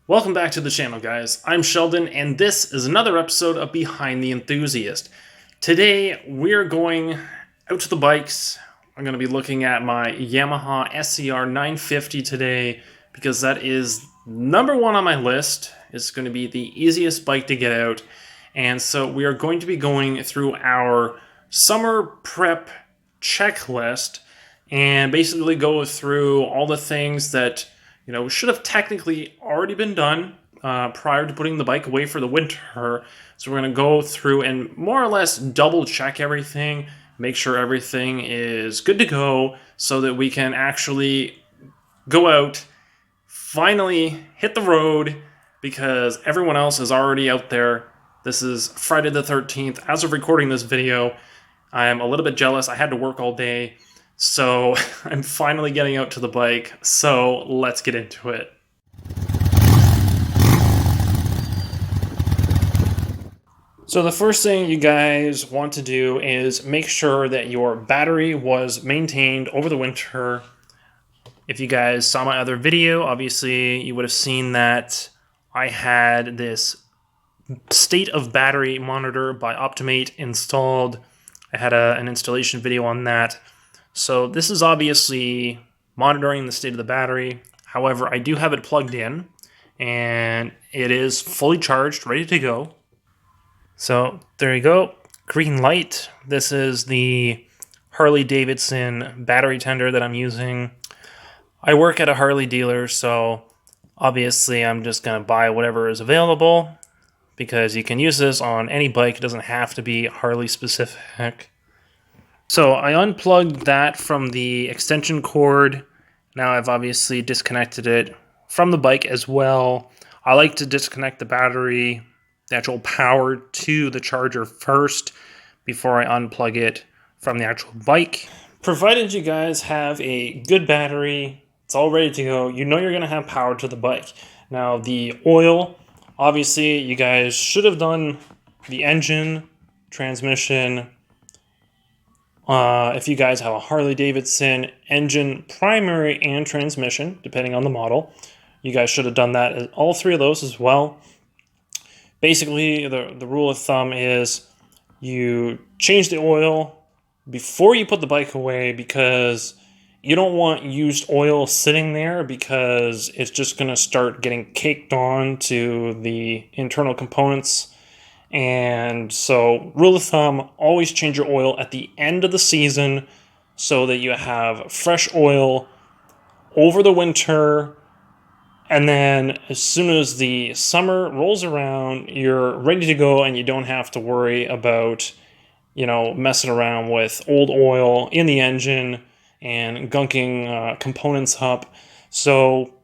Welcome back to the channel, guys. I'm Sheldon, and this is another episode of Behind the Enthusiast. Today, we're going out to the bikes. I'm going to be looking at my Yamaha SCR 950 today, because that is number one on my list. It's going to be the easiest bike to get out. And so we are going to be going through our summer prep checklist and basically go through all the things that should have technically already been done prior to putting the bike away for the winter. So we're going to go through and more or less double check everything, make sure everything is good to go so that we can actually go out, finally hit the road, because everyone else is already out there. This is Friday the 13th. As of recording this video, I am a little bit jealous. I had to work all day. So I'm finally getting out to the bike, so let's get into it. So the first thing you guys want to do is make sure that your battery was maintained over the winter. If you guys saw my other video, obviously you would have seen that I had this state of battery monitor by Optimate installed. I had an installation video on that. So this is obviously monitoring the state of the battery. However, I do have it plugged in and it is fully charged, ready to go. So there you go, green light. This is the Harley-Davidson battery tender that I'm using. I work at a Harley dealer, so obviously I'm just gonna buy whatever is available because you can use this on any bike. It doesn't have to be Harley specific. So I unplugged that from the extension cord. Now I've obviously disconnected it from the bike as well. I like to disconnect the battery, the actual power to the charger first before I unplug it from the actual bike. Provided you guys have a good battery, it's all ready to go, you know you're going to have power to the bike. Now the oil, obviously you guys should have done the engine, transmission. If you guys have a Harley-Davidson engine, primary, and transmission, depending on the model, you guys should have done that, all three of those as well. Basically, the rule of thumb is you change the oil before you put the bike away, because you don't want used oil sitting there, because it's just going to start getting caked on to the internal components. And so, rule of thumb, always change your oil at the end of the season so that you have fresh oil over the winter. And then as soon as the summer rolls around, you're ready to go and you don't have to worry about, messing around with old oil in the engine and gunking components up. So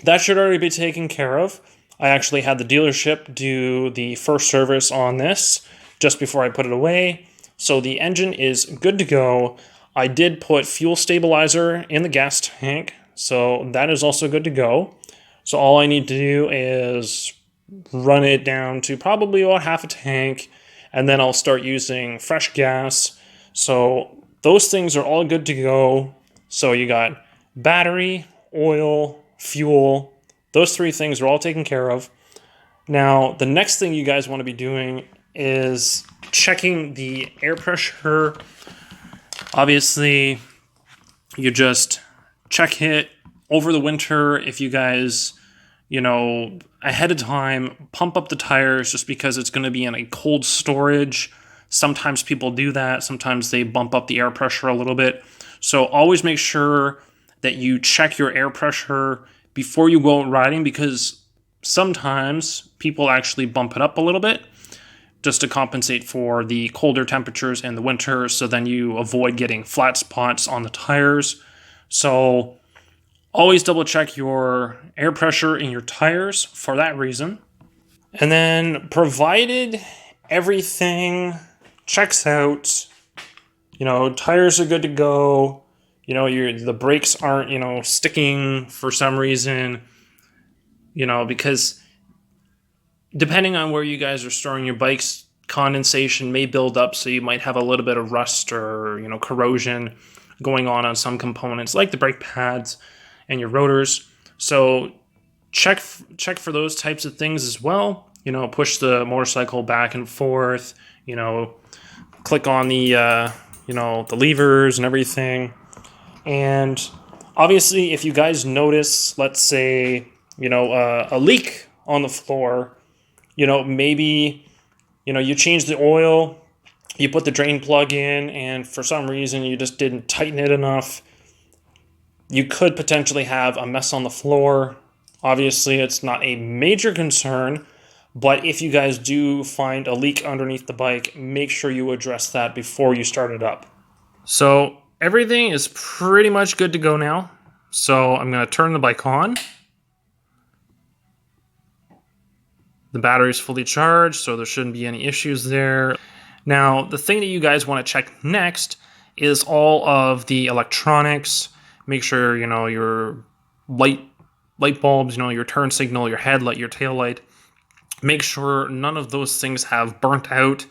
that should already be taken care of. I actually had the dealership do the first service on this just before I put it away. So the engine is good to go. I did put fuel stabilizer in the gas tank, so that is also good to go. So all I need to do is run it down to probably about half a tank, and then I'll start using fresh gas. So those things are all good to go. So you got battery, oil, fuel. Those three things are all taken care of. Now, the next thing you guys want to be doing is checking the air pressure. Obviously, you just check it over the winter. If you guys, ahead of time, pump up the tires just because it's going to be in a cold storage. Sometimes people do that. Sometimes they bump up the air pressure a little bit. So always make sure that you check your air pressure before you go riding, because sometimes people actually bump it up a little bit just to compensate for the colder temperatures in the winter, so then you avoid getting flat spots on the tires. So always double check your air pressure in your tires for that reason. And then provided everything checks out, tires are good to go, the brakes aren't, sticking for some reason, because depending on where you guys are storing your bikes, condensation may build up, so you might have a little bit of rust or, corrosion going on some components like the brake pads and your rotors. So check for those types of things as well. Push the motorcycle back and forth. Click on the the levers and everything. And obviously, if you guys notice, let's say a leak on the floor, maybe you change the oil, you put the drain plug in, and for some reason you just didn't tighten it enough. You could potentially have a mess on the floor. Obviously, it's not a major concern, but if you guys do find a leak underneath the bike, make sure you address that before you start it up. So everything is pretty much good to go now. So I'm going to turn the bike on. The battery is fully charged, so there shouldn't be any issues there. Now, the thing that you guys want to check next is all of the electronics. Make sure, your light bulbs, your turn signal, your headlight, your tail light. Make sure none of those things have burnt out.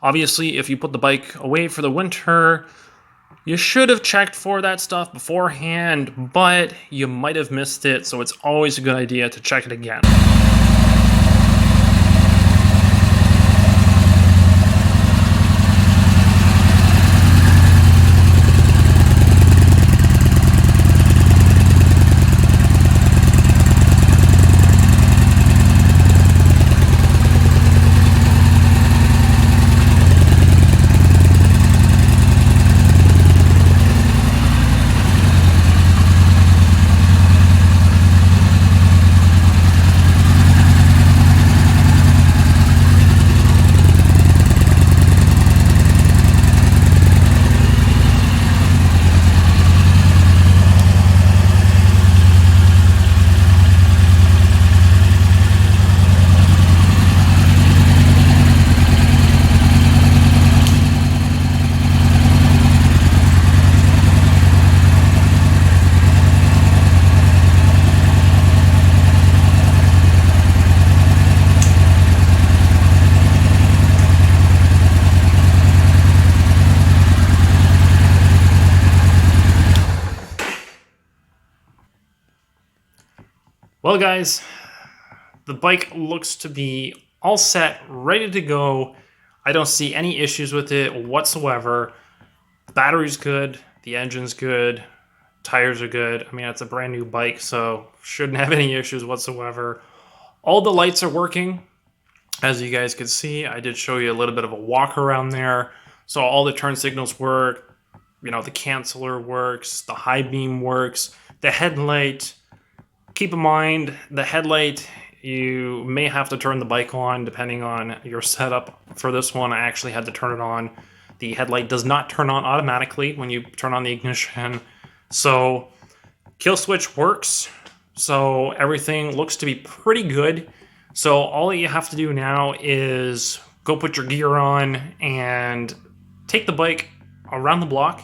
Obviously, if you put the bike away for the winter, you should have checked for that stuff beforehand, but you might have missed it, so it's always a good idea to check it again. Well, guys, the bike looks to be all set, ready to go. I don't see any issues with it whatsoever. The battery's good, the engine's good, tires are good. I mean, it's a brand new bike, so shouldn't have any issues whatsoever. All the lights are working. As you guys can see, I did show you a little bit of a walk around there. So all the turn signals work, the canceller works, the high beam works, the headlight. Keep in mind, the headlight, you may have to turn the bike on depending on your setup. For this one, I actually had to turn it on. The headlight does not turn on automatically when you turn on the ignition. So kill switch works. So everything looks to be pretty good. So all that you have to do now is go put your gear on and take the bike around the block.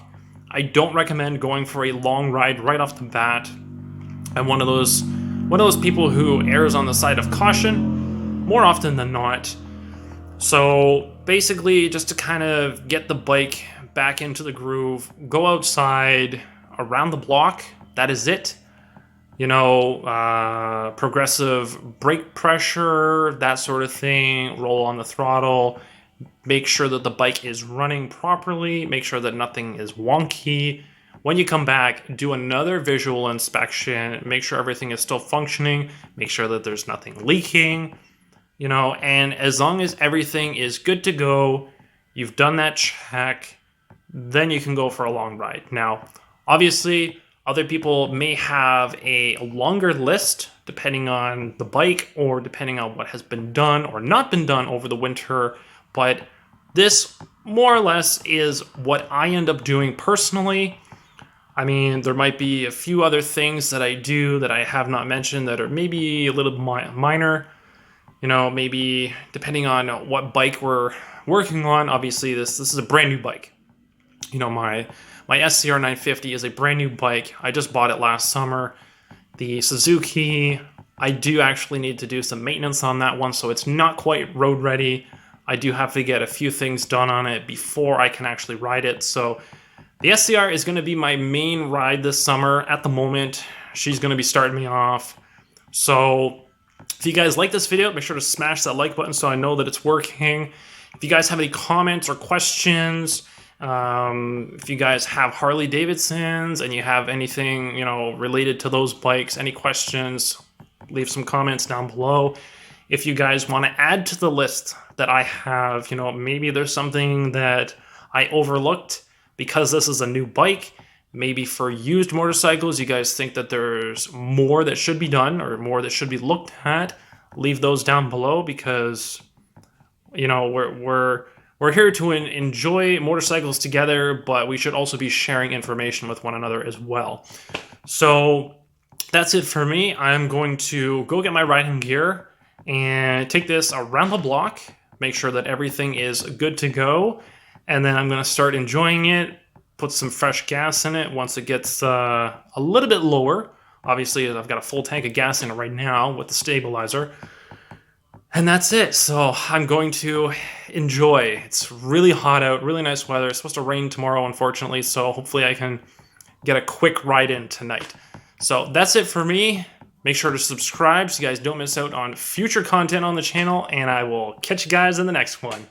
I don't recommend going for a long ride right off the bat. I'm one of those people who errs on the side of caution more often than not. So basically, just to kind of get the bike back into the groove, go outside around the block. That is it. Progressive brake pressure, that sort of thing. Roll on the throttle. Make sure that the bike is running properly. Make sure that nothing is wonky. When you come back, do another visual inspection, make sure everything is still functioning, make sure that there's nothing leaking, and as long as everything is good to go, you've done that check, then you can go for a long ride. Now, obviously, other people may have a longer list depending on the bike or depending on what has been done or not been done over the winter, but this more or less is what I end up doing personally. I mean, there might be a few other things that I do that I have not mentioned that are maybe a little minor. Maybe depending on what bike we're working on. Obviously, this is a brand new bike. My SCR 950 is a brand new bike. I just bought it last summer. The Suzuki, I do actually need to do some maintenance on that one, so it's not quite road ready. I do have to get a few things done on it before I can actually ride it, so the SCR is going to be my main ride this summer at the moment. She's going to be starting me off. So if you guys like this video, make sure to smash that like button so I know that it's working. If you guys have any comments or questions, if you guys have Harley-Davidsons and you have anything, related to those bikes, any questions, leave some comments down below. If you guys want to add to the list that I have, maybe there's something that I overlooked because this is a new bike. Maybe for used motorcycles, you guys think that there's more that should be done or more that should be looked at. Leave those down below because, we're here to enjoy motorcycles together, but we should also be sharing information with one another as well. So that's it for me. I'm going to go get my riding gear and take this around the block, make sure that everything is good to go, and then I'm going to start enjoying it, put some fresh gas in it once it gets a little bit lower. Obviously, I've got a full tank of gas in it right now with the stabilizer. And that's it. So I'm going to enjoy. It's really hot out, really nice weather. It's supposed to rain tomorrow, unfortunately, so hopefully I can get a quick ride in tonight. So that's it for me. Make sure to subscribe so you guys don't miss out on future content on the channel, and I will catch you guys in the next one.